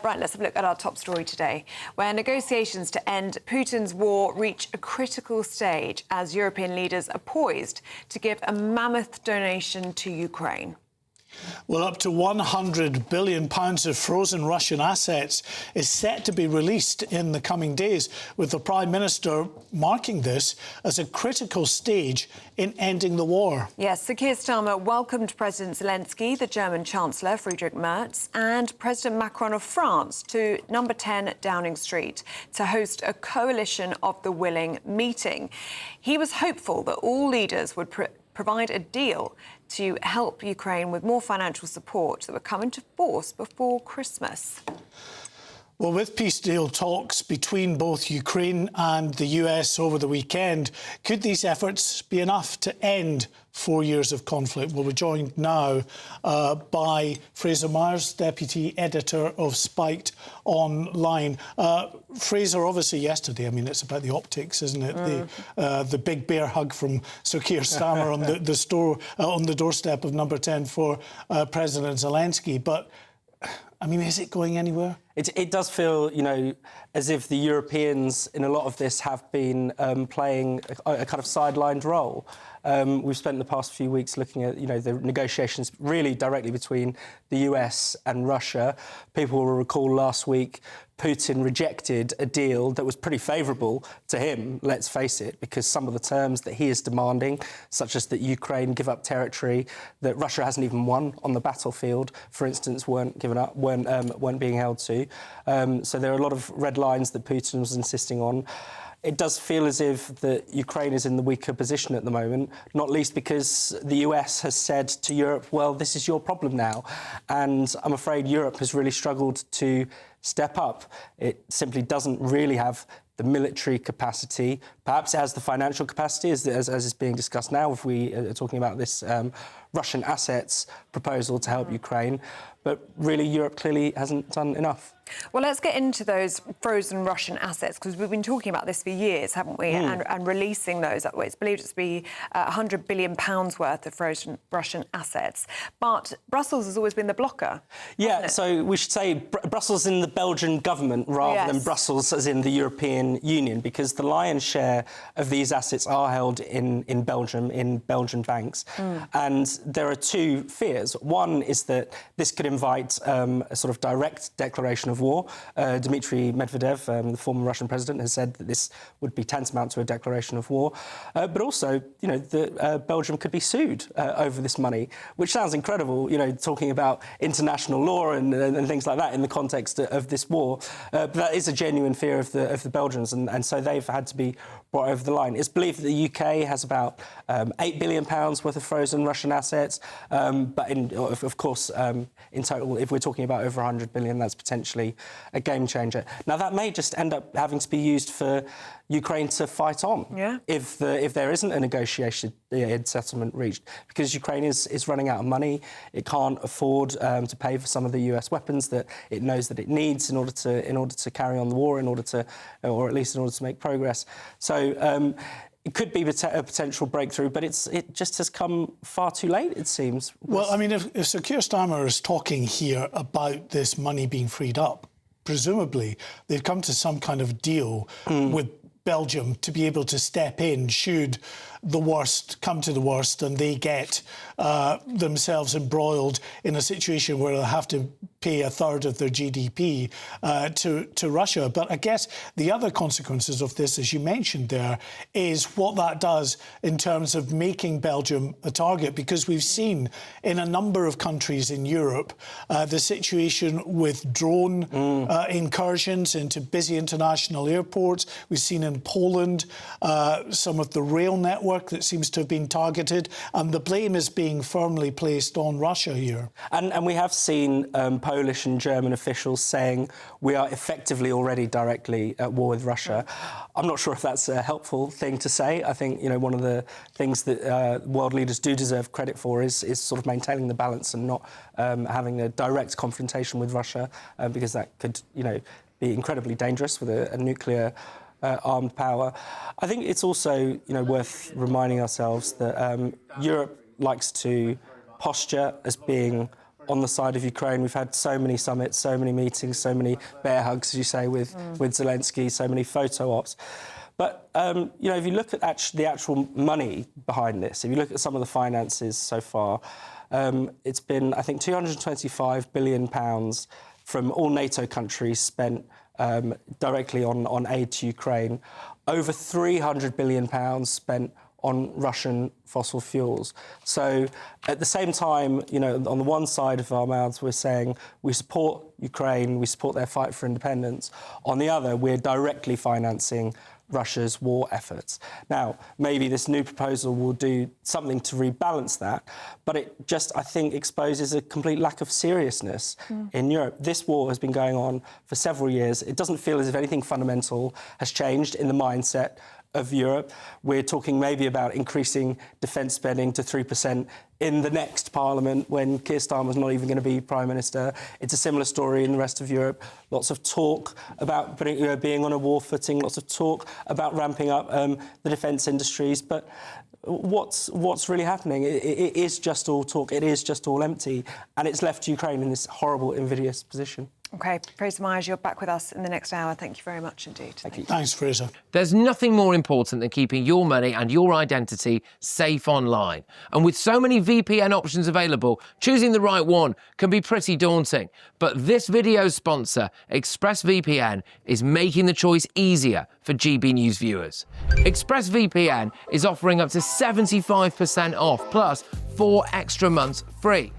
Right, let's have a look at our top story today, where negotiations to end Putin's war reach a critical stage as European leaders are poised to give a mammoth donation to Ukraine. Well, up to £100 billion of frozen Russian assets is set to be released in the coming days, with the Prime Minister marking this as a critical stage in ending the war. Yes, Sir Keir Starmer welcomed President Zelensky, the German Chancellor Friedrich Merz, and President Macron of France to number 10 Downing Street to host a coalition of the willing meeting. He was hopeful that all leaders would provide a deal to help Ukraine with more financial support that would come into force before Christmas. Well, with peace deal talks between both Ukraine and the US over the weekend, could these efforts be enough to end 4 years of conflict? Well, we're joined now by Fraser Myers, Deputy Editor of Spiked Online. Fraser, obviously yesterday, I mean, it's about the optics, isn't it? The big bear hug from Sir Keir Starmer on the doorstep of number 10 for President Zelensky. But, I mean, is it going anywhere? It does feel, you know, as if the Europeans in a lot of this have been playing a kind of sidelined role. We've spent the past few weeks looking at, you know, the negotiations really directly between the US and Russia. People will recall last week Putin rejected a deal that was pretty favourable to him, let's face it, because some of the terms that he is demanding, such as that Ukraine give up territory that Russia hasn't even won on the battlefield, for instance, weren't given up, weren't being held to. So there are a lot of red lines that Putin was insisting on. It does feel as if that Ukraine is in the weaker position at the moment, not least because the US has said to Europe, well, this is your problem now. And I'm afraid Europe has really struggled to step up. It simply doesn't really have the military capacity. Perhaps it has the financial capacity, as is being discussed now, if we are talking about this Russian assets proposal to help Ukraine. But really, Europe clearly hasn't done enough. Well, let's get into those frozen Russian assets, because we've been talking about this for years, haven't we? And releasing those. It's believed to be £100 billion worth of frozen Russian assets. But Brussels has always been the blocker. Yeah, so we should say Brussels in the Belgian government rather than Brussels as in the European Union, because the lion's share of these assets are held in Belgium, in Belgian banks. And there are two fears. One is that this could invite a sort of direct declaration of war. Dmitry Medvedev, the former Russian president, has said that this would be tantamount to a declaration of war. But also, you know, that Belgium could be sued over this money, which sounds incredible, you know, talking about international law and things like that in the context of this war. But that is a genuine fear of the Belgians, and so they've had to be brought over the line. It's believed that the UK has about £8 billion worth of frozen Russian assets, but of course, in total, if we're talking about over 100 billion, that's potentially a game changer. Now, that may just end up having to be used for Ukraine to fight on if there isn't a negotiated settlement reached, because Ukraine is running out of money. It can't afford to pay for some of the US weapons that it knows that it needs in order to carry on the war, or at least in order to make progress. So it could be a potential breakthrough, but it just has come far too late, it seems. Well, I mean, if Sir Keir Starmer is talking here about this money being freed up, presumably they've come to some kind of deal with Belgium to be able to step in should the worst come to the worst and they get themselves embroiled in a situation where they'll have to pay a third of their GDP to Russia. But I guess the other consequences of this, as you mentioned there, is what that does in terms of making Belgium a target, because we've seen in a number of countries in Europe the situation with drone incursions into busy international airports. We've seen in Poland some of the rail network that seems to have been targeted, and the blame is being firmly placed on Russia here. And we have seen Polish and German officials saying we are effectively already directly at war with Russia. I'm not sure if that's a helpful thing to say. I think, you know, one of the things that world leaders do deserve credit for is sort of maintaining the balance and not having a direct confrontation with Russia, because that could, you know, be incredibly dangerous with a nuclear armed power. I think it's also, you know, worth reminding ourselves that Europe likes to posture as being on the side of Ukraine. We've had so many summits, so many meetings, so many bear hugs, as you say, with Zelensky, so many photo ops. But, you know, if you look at the actual money behind this, if you look at some of the finances so far, it's been, I think, £225 billion from all NATO countries spent directly on aid to Ukraine, over £300 billion spent on Russian fossil fuels. So at the same time, you know, on the one side of our mouths, we're saying we support Ukraine, we support their fight for independence. On the other, we're directly financing Russia's war efforts. Now, maybe this new proposal will do something to rebalance that, but it just, I think, exposes a complete lack of seriousness in Europe. This war has been going on for several years. It doesn't feel as if anything fundamental has changed in the mindset of Europe. We're talking maybe about increasing defence spending to 3% in the next Parliament when Keir Starmer's not even going to be Prime Minister. It's a similar story in the rest of Europe. Lots of talk about being on a war footing, lots of talk about ramping up the defence industries. But what's really happening? It is just all talk. It is just all empty. And it's left Ukraine in this horrible, invidious position. OK, Fraser Myers, you're back with us in the next hour. Thank you very much indeed. Thank you. Thanks, Fraser. There's nothing more important than keeping your money and your identity safe online. And with so many VPN options available, choosing the right one can be pretty daunting. But this video's sponsor, ExpressVPN, is making the choice easier for GB News viewers. ExpressVPN is offering up to 75% off, plus 4 extra months free.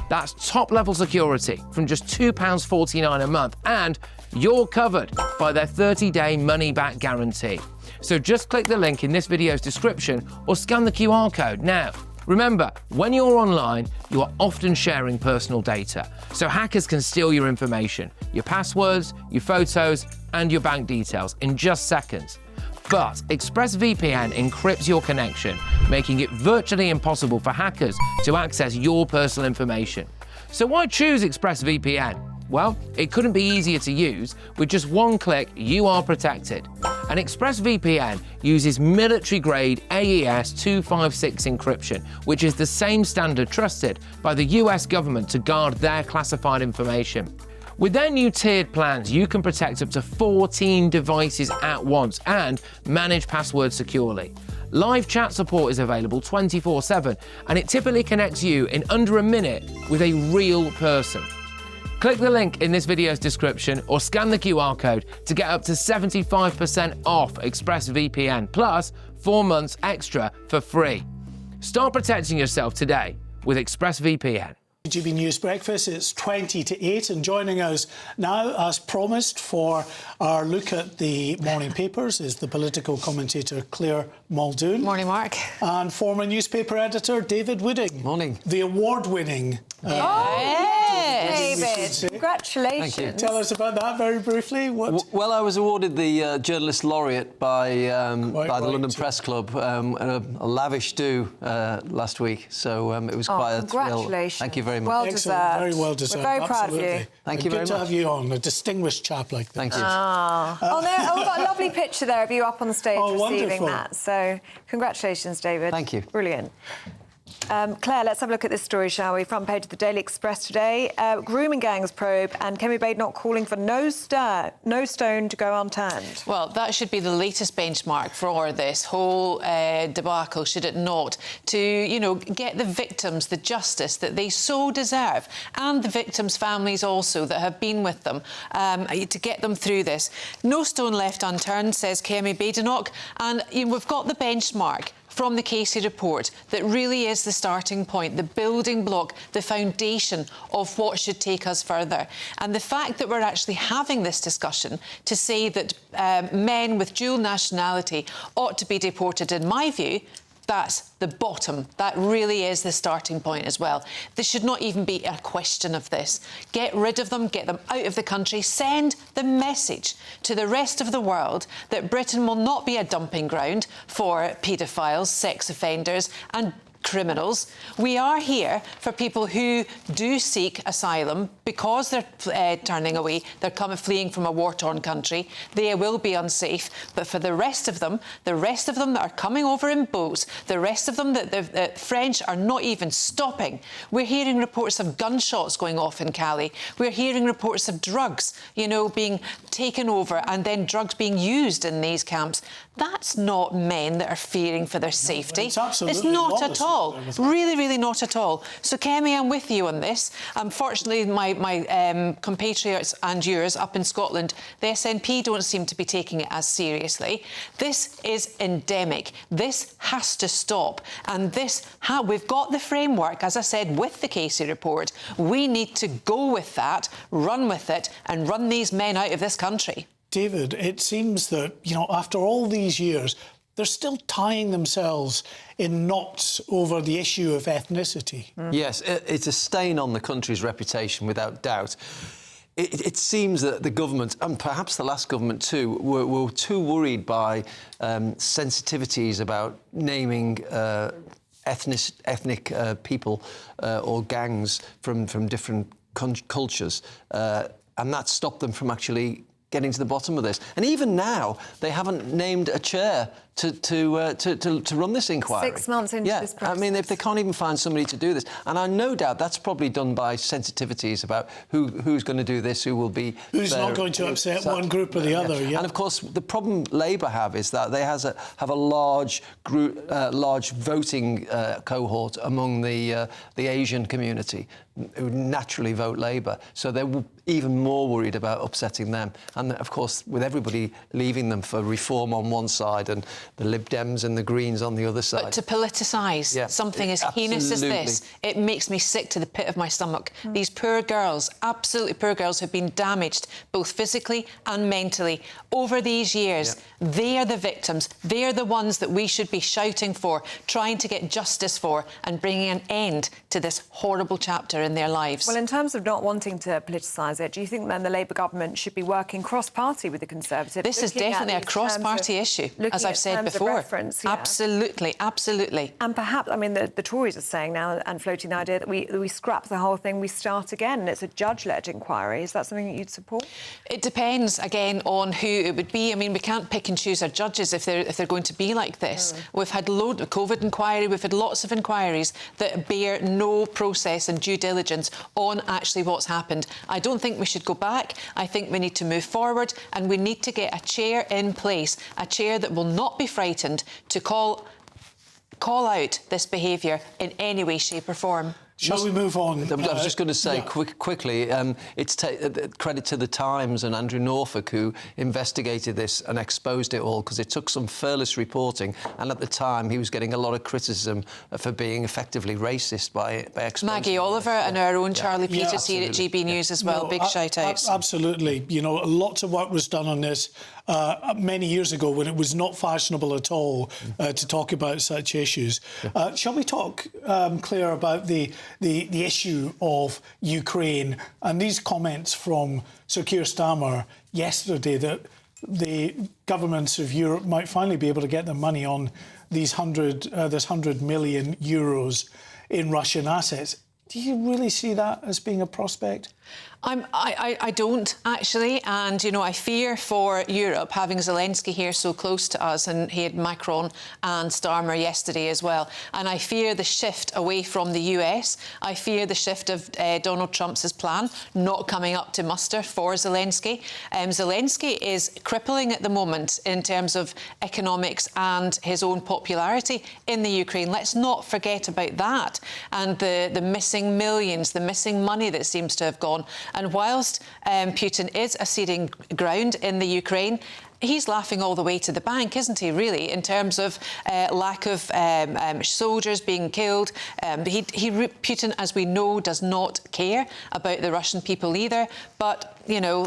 That's top-level security from just £2.49 a month, and you're covered by their 30-day money-back guarantee. So just click the link in this video's description or scan the QR code now. Remember, when you're online, you are often sharing personal data, so hackers can steal your information, your passwords, your photos, and your bank details in just seconds. But ExpressVPN encrypts your connection, making it virtually impossible for hackers to access your personal information. So why choose ExpressVPN? Well, it couldn't be easier to use. With just one click, you are protected. And ExpressVPN uses military-grade AES 256 encryption, which is the same standard trusted by the US government to guard their classified information. With their new tiered plans, you can protect up to 14 devices at once and manage passwords securely. Live chat support is available 24/7, and it typically connects you in under a minute with a real person. Click the link in this video's description or scan the QR code to get up to 75% off ExpressVPN, plus 4 months extra for free. Start protecting yourself today with ExpressVPN. GB News Breakfast, it's 20 to 8, and joining us now, as promised, for our look at the morning papers is the political commentator Claire Muldoon. Morning, Mark. And former newspaper editor David Wooding. Morning. The award-winning. David, congratulations. Thank you. Tell us about that very briefly. Well, I was awarded the Journalist Laureate by the London Press Club, a lavish do last week, so it was quite a thrill. Congratulations. Thank you very much. Well Excellent, deserved. very well deserved. We're very proud of Absolutely. you. Thank you very Good to much. have you on, a distinguished chap like that. Thank you. We've got a lovely picture there of you up on the stage receiving wonderful. that. So congratulations, David. Thank you. Brilliant. Claire, let's have a look at this story, shall we? Front page of the Daily Express today. Grooming gangs probe and Kemi Badenoch calling for no stone to go unturned. Well, that should be the latest benchmark for this whole debacle, should it not? To, you know, get the victims the justice that they so deserve, and the victims' families also that have been with them, to get them through this. No stone left unturned, says Kemi Badenoch, and we've got the benchmark from the Casey report that really is the starting point, the building block, the foundation of what should take us further. And the fact that we're actually having this discussion to say that men with dual nationality ought to be deported, in my view, that's the bottom. That really is the starting point as well. There should not even be a question of this. Get rid of them, get them out of the country, send the message to the rest of the world that Britain will not be a dumping ground for paedophiles, sex offenders and criminals. We are here for people who do seek asylum because they're turning away, they're fleeing from a war-torn country. They will be unsafe. But for the rest of them that are coming over in boats, the rest of them that the French are not even stopping. We're hearing reports of gunshots going off in Calais. We're hearing reports of drugs, you know, being taken over and then drugs being used in these camps. That's not men that are fearing for their safety. It's not at all. Really, really not at all. So, Kemi, I'm with you on this. Unfortunately, my compatriots and yours up in Scotland, the SNP don't seem to be taking it as seriously. This is endemic. This has to stop. And we've got the framework, as I said, with the Casey report. We need to go with that, run with it, and run these men out of this country. David, it seems that, you know, after all these years, they're still tying themselves in knots over the issue of ethnicity. Yes, it's a stain on the country's reputation, without doubt. It seems that the government, and perhaps the last government too, were too worried by sensitivities about naming ethnic people or gangs from different cultures, and that stopped them from actually getting to the bottom of this. And even now, they haven't named a chair to run this inquiry. 6 months into this process. I mean, if they can't even find somebody to do this, and I no doubt that's probably done by sensitivities about who's going to do this, who will be... Who's not going to upset one group or the other, yeah. And, of course, the problem Labour have is that they have a large voting cohort among the Asian community who naturally vote Labour. So they're even more worried about upsetting them. And, of course, with everybody leaving them for reform on one side and the Lib Dems and the Greens on the other side. But to politicise something as heinous as this, it makes me sick to the pit of my stomach. These poor girls, absolutely poor girls, have been damaged both physically and mentally over these years. They are the victims. They're the ones that we should be shouting for, trying to get justice for, and bringing an end to this horrible chapter in their lives. Well, in terms of not wanting to politicise it, do you think then the Labour government should be working cross-party with the Conservatives? This is definitely a cross-party issue, as I've said before. Absolutely, absolutely. And perhaps, I mean, the Tories are saying now and floating the idea that we scrap the whole thing, we start again, and it's a judge-led inquiry. Is that something that you'd support? It depends, again, on who it would be. I mean, we can't pick and choose our judges if they're going to be like this. We've had loads of COVID inquiry, we've had lots of inquiries that bear no process and due diligence on actually what's happened. I don't think we should go back. I think we need to move forward, and we need to get a chair in place, a chair that will not be frightened to call out this behaviour in any way, shape or form. Shall we move on? I was just going to say quickly, it's credit to the Times and Andrew Norfolk, who investigated this and exposed it all, because it took some fearless reporting, and at the time he was getting a lot of criticism for being effectively racist by exposing Maggie Oliver and our own Charlie Peters here at GB News as well. Big shout-outs. Absolutely. You know, lots of work was done on this many years ago when it was not fashionable at all to talk about such issues. Shall we talk, Claire, about the issue of Ukraine and these comments from Sir Keir Starmer yesterday that the governments of Europe might finally be able to get their money on this 100 million euros in Russian assets? Do you really see that as being a prospect? I don't, actually, and, you know, I fear for Europe, having Zelensky here so close to us, and he had Macron and Starmer yesterday as well, and I fear the shift away from the US. I fear the shift of Donald Trump's plan not coming up to muster for Zelensky. Zelensky is crippling at the moment in terms of economics and his own popularity in the Ukraine. Let's not forget about that, and the missing millions, the missing money that seems to have gone. And whilst Putin is a ceding ground in the Ukraine, he's laughing all the way to the bank, isn't he, really, in terms of lack of soldiers being killed. Putin, as we know, does not care about the Russian people either. But, you know,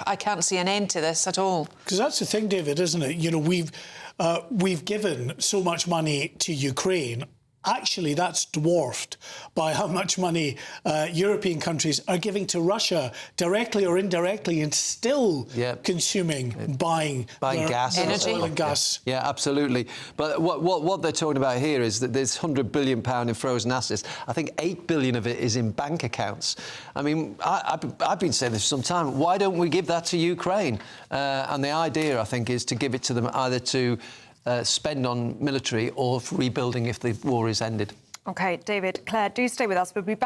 I can't see an end to this at all. Because that's the thing, David, isn't it? You know, we've given so much money to Ukraine, Actually, that's dwarfed by how much money European countries are giving to Russia directly or indirectly, and still consuming, buying gas, energy, oil and gas. Yeah, absolutely. But what they're talking about here is that there's £100 billion in frozen assets. I think 8 billion of it is in bank accounts. I mean, I've been saying this for some time. Why don't we give that to Ukraine? And the idea, I think, is to give it to them either to spend on military or for rebuilding if the war is ended. OK, David, Claire, do stay with us. We'll be back.